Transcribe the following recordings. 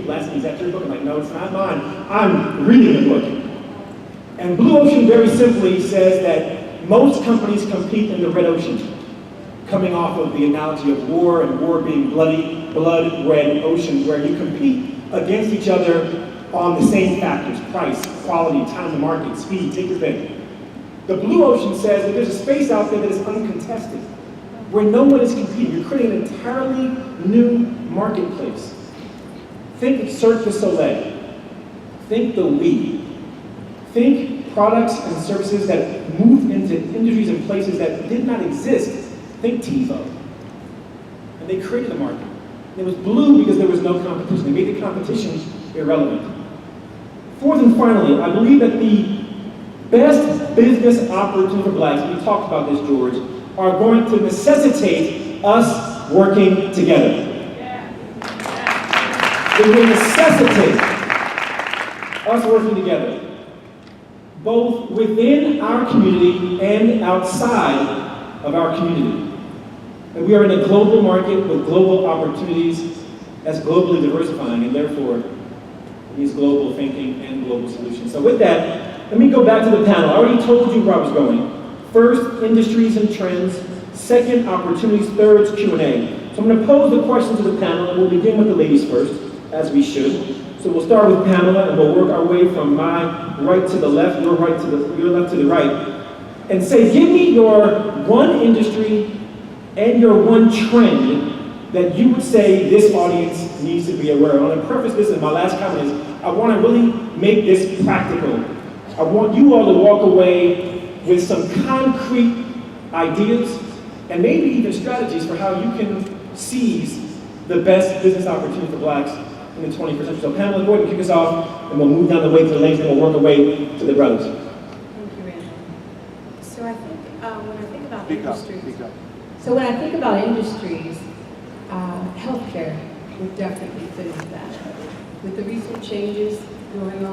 Lasky, is that your book? I'm like, no, it's not mine. I'm reading the book. And Blue Ocean very simply says that most companies compete in the red ocean, coming off of the analogy of war, and war being bloody, blood red ocean, where you compete against each other on the same factors: price, quality, time to market, speed, take your pick. The Blue Ocean says that there's a space out there that is uncontested, where no one is competing. You're creating an entirely new marketplace. Think Cirque du Soleil. Think the Wii. Think products and services that moved into industries and places that did not exist. Think TiVo. And they created a market. And it was blue because there was no competition. They made the competition irrelevant. Fourth and finally, I believe that the best business opportunities for blacks, we talked about this, George, are going to necessitate us working together. It will necessitate us working together, both within our community and outside of our community. And we are in a global market with global opportunities that's globally diversifying, and therefore it needs global thinking and global solutions. So with that, let me go back to the panel. I already told you where I was going. First, industries and trends. Second, opportunities. Third, Q&A. So I'm going to pose the question to the panel, and we'll begin with the ladies first, as we should. So we'll start with Pamela, and we'll work our way from my right to the left, your left to the right, and say, give me your one industry and your one trend that you would say this audience needs to be aware of. I'm going to preface this, and my last comment is, I want to really make this practical. I want you all to walk away with some concrete ideas and maybe even strategies for how you can seize the best business opportunity for blacks in the 21st century. So Pamela, go ahead and kick us off, and we'll move down the way to the ladies, and we'll work our way to the brothers. Thank you, Randall. So I think when I think about industries, healthcare would definitely fit into that. With the recent changes going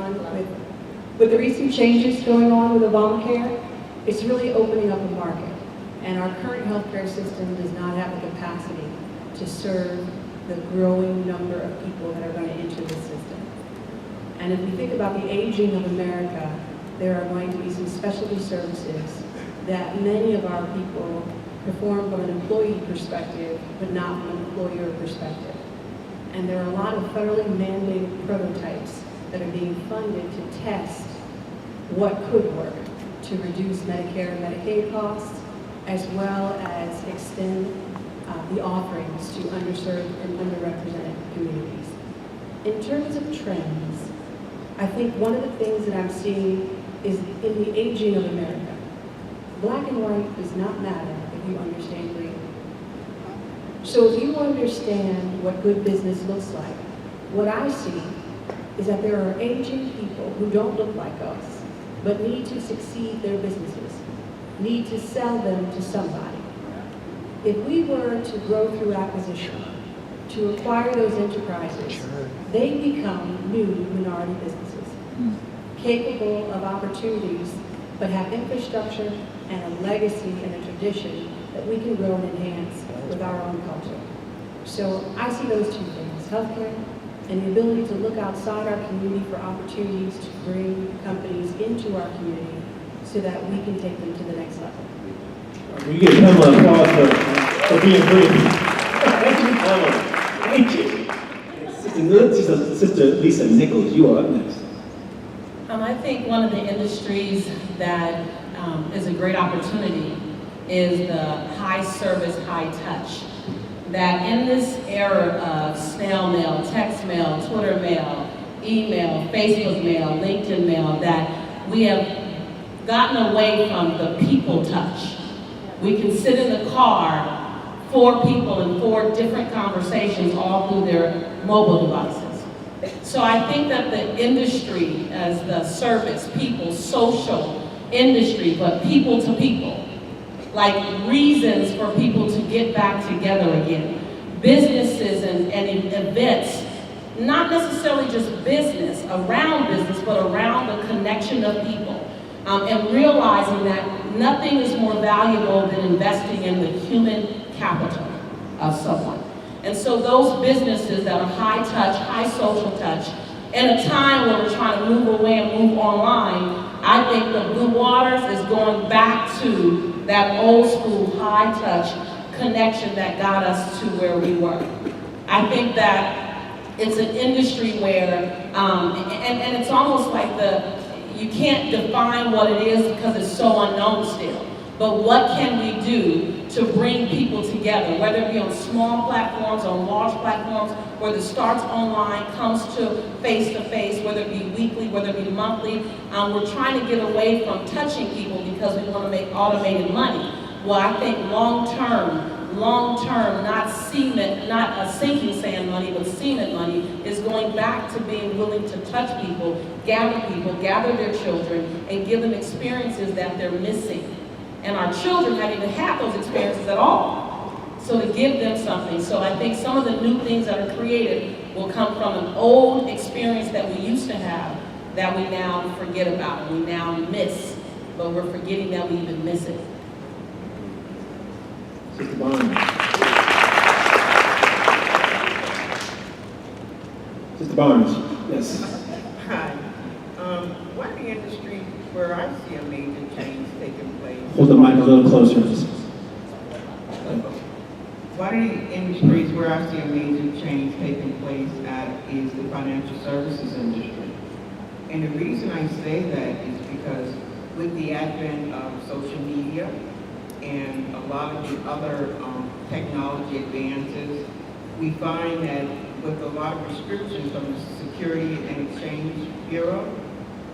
on with Obamacare, it's really opening up a market, and our current healthcare system does not have the capacity to serve the growing number of people that are going to enter the system. And if we think about the aging of America, there are going to be some specialty services that many of our people perform from an employee perspective, but not from an employer perspective. And there are a lot of federally mandated prototypes that are being funded to test what could work to reduce Medicare and Medicaid costs, as well as extend the offerings to underserved and underrepresented communities. In terms of trends, I think one of the things that I'm seeing is in the aging of America. Black and white does not matter if you understand green. So if you understand what good business looks like, what I see is that there are aging people who don't look like us, but need to succeed their businesses, need to sell them to somebody. If we were to grow through acquisition, to acquire those enterprises, they become new minority businesses, capable of opportunities, but have infrastructure and a legacy and a tradition that we can grow and enhance with our own culture. So I see those two things, healthcare and the ability to look outside our community for opportunities to bring companies into our community so that we can take them to the next level. We give Pamela applause for being brief. Thank you, Pamela. Thank you. Sister Lisa Nichols, you are up next. I think one of the industries that is a great opportunity is the high service, high touch. That in this era of snail mail, text mail, Twitter mail, email, Facebook mail, LinkedIn mail, that we have gotten away from the people touch. We can sit in the car, 4 people in 4 different conversations, all through their mobile devices. So I think that the industry as the service, people, social industry, but people to people, like reasons for people to get back together again. Businesses and events, not necessarily just business, around business, but around the connection of people. And realizing that nothing is more valuable than investing in the human capital of someone. And so those businesses that are high touch, high social touch, in a time where we're trying to move away and move online, I think the Blue Waters is going back to that old school high touch connection that got us to where we were. I think that it's an industry where, and it's almost like you can't define what it is because it's so unknown still. But what can we do to bring people together, whether it be on small platforms, on large platforms, whether it starts online, comes to face-to-face, whether it be weekly, whether it be monthly. We're trying to get away from touching people because we want to make automated money. Well, I think long-term, not cement, not a sinking sand money, but cement money is going back to being willing to touch people, gather their children, and give them experiences that they're missing. And our children haven't even had those experiences at all. So to give them something. So I think some of the new things that are created will come from an old experience that we used to have that we now forget about, we now miss, but we're forgetting that we even miss it. Sister Barnes. Sister Barnes, yes. Hi. One of the industries where I see a major change taking place. Hold the mic a little closer. One of the industries where I see a major change taking place at is the financial services industry. And the reason I say that is because with the advent of social media and a lot of the other technology advances, we find that with a lot of restrictions from the Security and Exchange Bureau,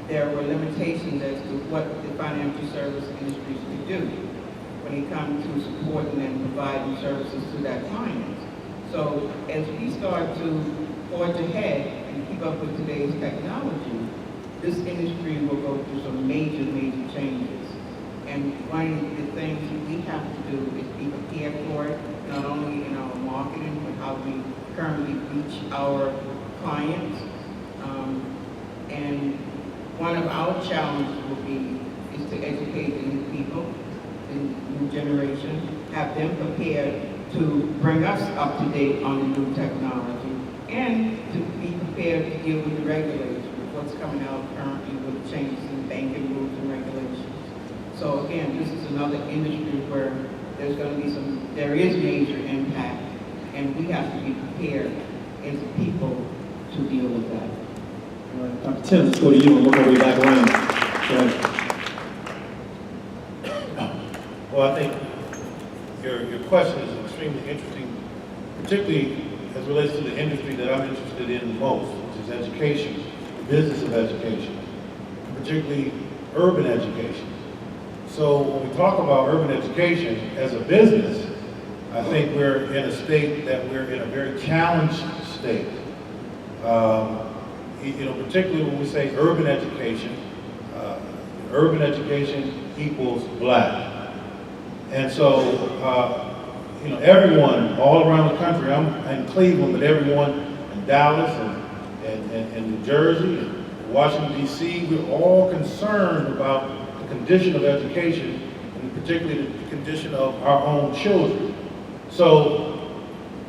there were limitations as to what the financial service industries could do when it comes to supporting and providing services to their clients. So as we start to forge ahead and keep up with today's technology, this industry will go through some major changes. And one of the things we have to do is be prepared for it, not only in our marketing, but how we currently reach our clients. And one of our challenges is to educate the new people, the new generation, have them prepared to bring us up to date on the new technology, and to be prepared to deal with the regulators, with what's coming out currently with changes in banking rules and regulations. So again, this is another industry where there is major impact, and we have to be prepared as a people to deal with that. All right, Dr. Tim, let's go to you and work our way back around. Go ahead. Well, I think your question is extremely interesting, particularly as it relates to the industry that I'm interested in the most, which is education, the business of education, particularly urban education. So when we talk about urban education as a business, I think we're in a state that we're in a very challenged state. Particularly when we say urban education equals black. And so, everyone all around the country, I'm in Cleveland, but everyone in Dallas and New Jersey and Washington, D.C., we're all concerned about the condition of education, and particularly the condition of our own children. So,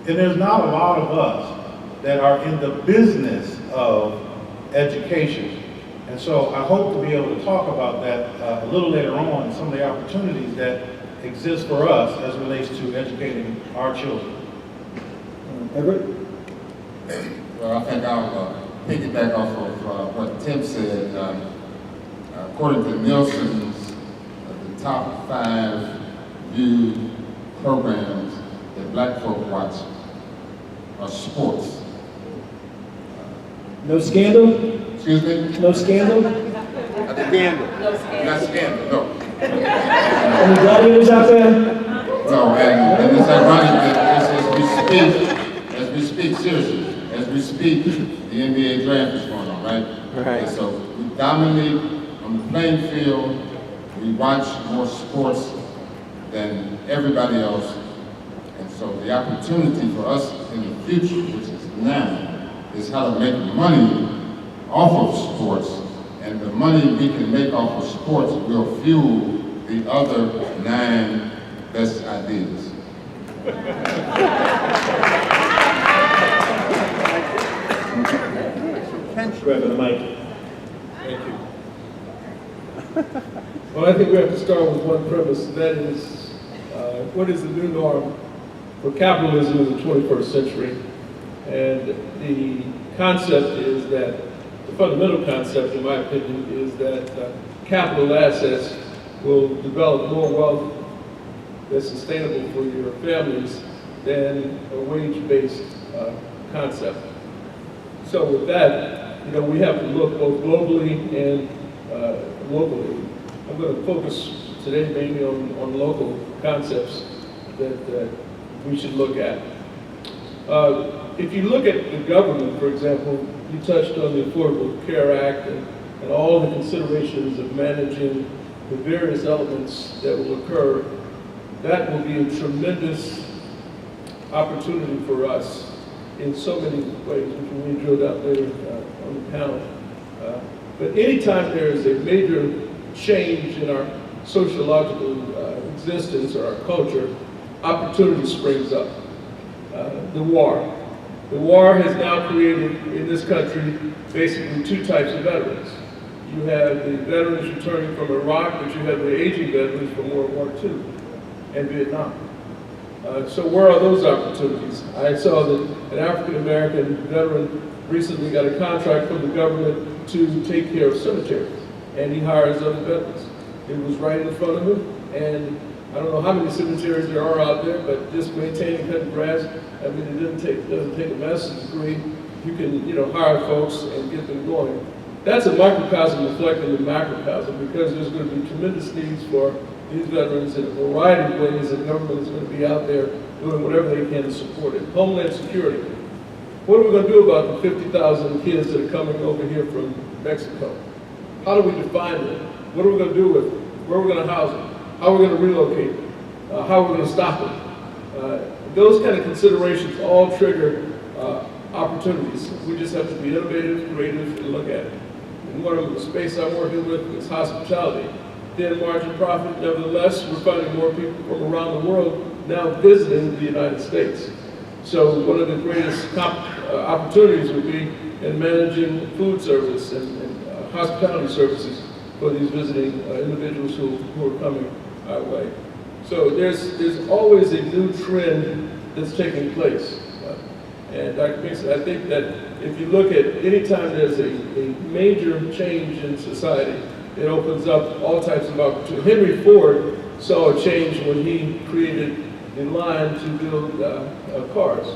and there's not a lot of us that are in the business of education. And so I hope to be able to talk about that a little later on, and some of the opportunities that exist for us as it relates to educating our children. Everett? Well, I think I'll piggyback off of what Tim said. According to Nielsen's, the top 5 viewed programs that black folk watch are sports. No scandal? Excuse me? No scandal? Scandal. Not scandal, no. Any gladiators out there? No, and it's ironic that as we speak seriously, as we speak, the NBA draft is going on, right? Right. And so we dominate on the playing field, we watch more sports than everybody else, and so the opportunity for us in the future, which is now, is how to make money off of sports, and the money we can make off of sports will fuel the other 9 best ideas. grabbing the mic. Thank you. Well, I think we have to start with one premise, and that is, what is the new norm for capitalism in the 21st century? And the concept is that, the fundamental concept, in my opinion, is that capital assets will develop more wealth that's sustainable for your families than a wage-based concept. So with that, we have to look both globally and locally. I'm going to focus today mainly on local concepts that we should look at. If you look at the government, for example, you touched on the Affordable Care Act and all the considerations of managing the various elements that will occur. That will be a tremendous opportunity for us in so many ways, which we will drill down later on the panel. But anytime there is a major change in our sociological existence or our culture, opportunity springs up. The war. The war has now created in this country basically two types of veterans. You have the veterans returning from Iraq, but you have the aging veterans from World War II and Vietnam. So where are those opportunities? I saw that an African-American veteran recently got a contract from the government to take care of cemeteries, and he hires other veterans. It was right in front of him, and I don't know how many cemeteries there are out there, but just maintaining cutting grass, I mean, it doesn't take a master's degree. You can, hire folks and get them going. That's a microcosm reflecting the macrocosm, because there's going to be tremendous needs for these veterans in a variety of ways, and government is going to be out there doing whatever they can to support it. Homeland security. What are we going to do about the 50,000 kids that are coming over here from Mexico? How do we define them? What are we going to do with them? Where are we going to house them? How are we going to relocate them? How are we going to stop them? Those kind of considerations all trigger opportunities. We just have to be innovative, creative, and look at it. And one of the space I'm working with is hospitality. Thin margin profit, nevertheless, we're finding more people from around the world now visiting the United States. So one of the greatest opportunities would be in managing food service and hospitality services for these visiting individuals who are coming our way. So there's always a new trend that's taking place. And Dr. Pinkston, I think that if you look at any time there's a major change in society, it opens up all types of opportunities. Henry Ford saw a change when he created the line to build cars.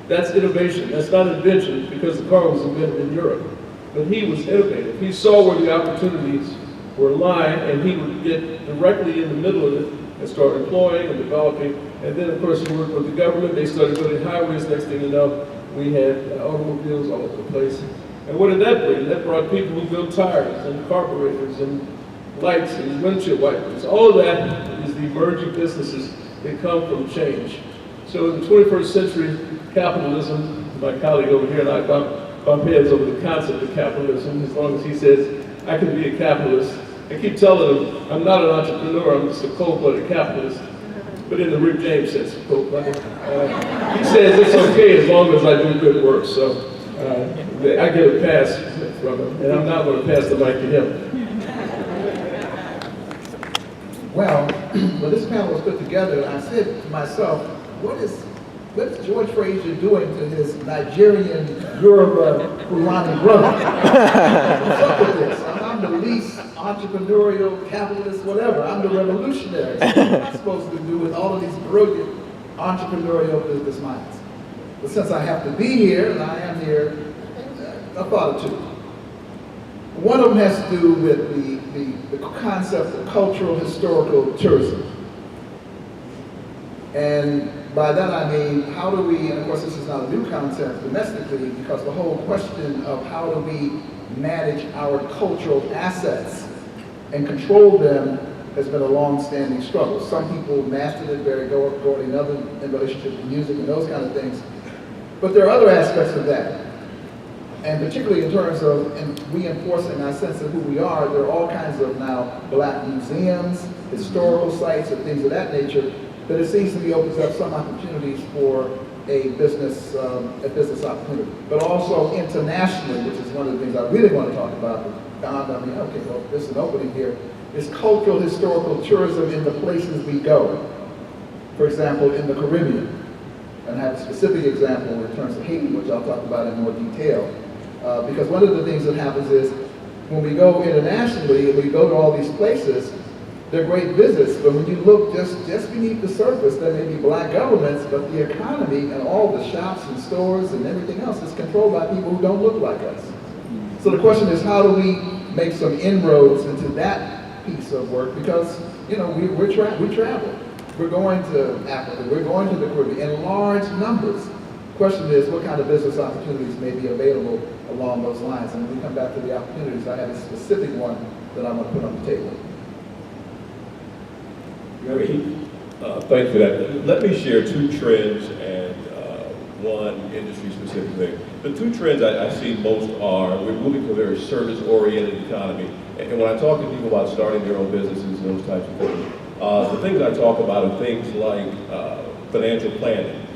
That's innovation. That's not invention, because the car was invented in Europe. But he was innovative. He saw where the opportunities were lying, and he would get directly in the middle of it and start employing and developing. And then, of course, he worked with the government. They started building highways. Next thing you know, we had automobiles all over the place. And what did that bring? That brought people who built tires and carburetors and lights and windshield wipers. All of that is the emerging businesses that come from change. So in the 21st century, capitalism, my colleague over here and I bump heads over the concept of capitalism, as long as he says, I can be a capitalist. I keep telling him, I'm not an entrepreneur, I'm just a cold-blooded capitalist. But in the Rick James sense of cold-blooded. He says it's okay as long as I do good work. So I get a pass from him, and I'm not going to pass the mic to him. Well, when this panel was put together, I said to myself, what's George Fraser doing to his Nigerian, Yoruba, Fulani brother? What's up with this? I'm the least entrepreneurial, capitalist, whatever. I'm the revolutionary. So what am I supposed to do with all of these brilliant entrepreneurial business minds? But since I have to be here, and I am here, I thought of two. One of them has to do with the concept of cultural historical tourism. And by that I mean, how do we, and of course this is not a new concept domestically, because the whole question of how do we manage our cultural assets and control them has been a long-standing struggle. Some people mastered it, Barry Gordy and others, in relationship to music and those kind of things. But there are other aspects of that. And particularly in terms of reinforcing our sense of who we are, there are all kinds of now black museums, historical sites, and things of that nature, that it seems to me opens up some opportunities for a business opportunity. But also internationally, which is one of the things I really want to talk about, okay, well, there's an opening here, is cultural, historical tourism in the places we go. For example, in the Caribbean, and I have a specific example in terms of Haiti, which I'll talk about in more detail. Because one of the things that happens is, when we go internationally, we go to all these places, they're great visits, but when you look just beneath the surface, there may be black governments, but the economy and all the shops and stores and everything else is controlled by people who don't look like us. So the question is, how do we make some inroads into that piece of work? Because, you know, we travel. We're going to Africa, we're going to the Caribbean in large numbers. The question is, what kind of business opportunities may be available along those lines? And when we come back to the opportunities, I have a specific one that I want to put on the table. Thank you for that. Let me share two trends and one industry-specific thing. The two trends I see most are, we're moving to a very service-oriented economy. And when I talk to people about starting their own businesses and those types of things, the things I talk about are things like financial planning,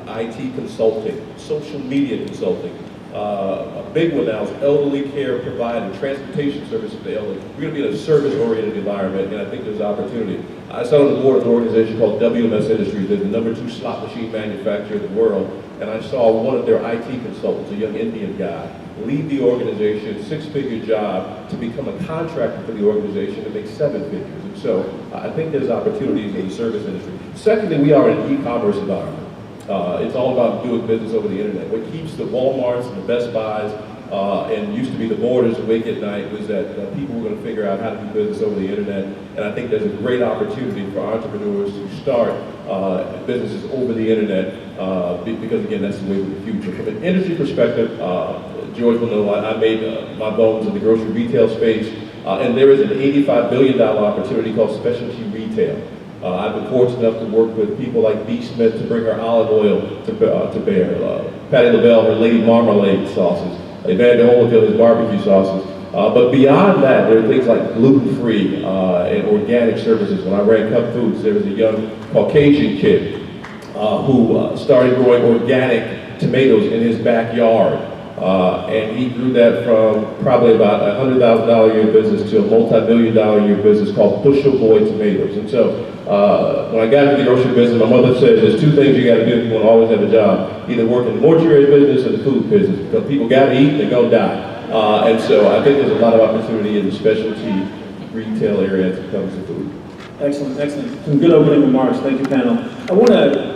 IT consulting, social media consulting. A big one now is elderly care provided, transportation services for the elderly. We're going to be in a service-oriented environment, and I think there's opportunity. I sat on the board of an organization called WMS Industries. They're the #2 slot machine manufacturer in the world, and I saw one of their IT consultants, a young Indian guy, leave the organization, six-figure job, to become a contractor for the organization to make seven figures. And so I think there's opportunities in the service industry. Secondly, we are in an e-commerce environment. It's all about doing business over the internet. What keeps the Walmarts and the Best Buys and used to be the Borders awake at night was that people were going to figure out how to do business over the internet. And I think there's a great opportunity for entrepreneurs to start businesses over the internet because, again, that's the way of the future. From an industry perspective, George will know I made my bones in the grocery retail space, and there is an $85 billion opportunity called specialty retail. I've been fortunate enough to work with people like B. Smith to bring our olive oil to bear, Patti LaBelle, her Lady Marmalade sauces, Evander Holyfield, his barbecue sauces. But beyond that, there are things like gluten-free and organic services. When I ran Cup Foods, there was a young Caucasian kid who started growing organic tomatoes in his backyard. And he grew that from probably about a $100,000 a year business to a multi-million-dollar a year business called Bushel Boy Tomatoes. And so when I got into the grocery business, my mother said there's two things you got to do if you want to always have a job. Either work in the mortuary business or the food business, because people got to eat, they're going to die. And so I think there's a lot of opportunity in the specialty retail area as it comes to food. Excellent, excellent. Some good opening remarks. Thank you, panel. I want to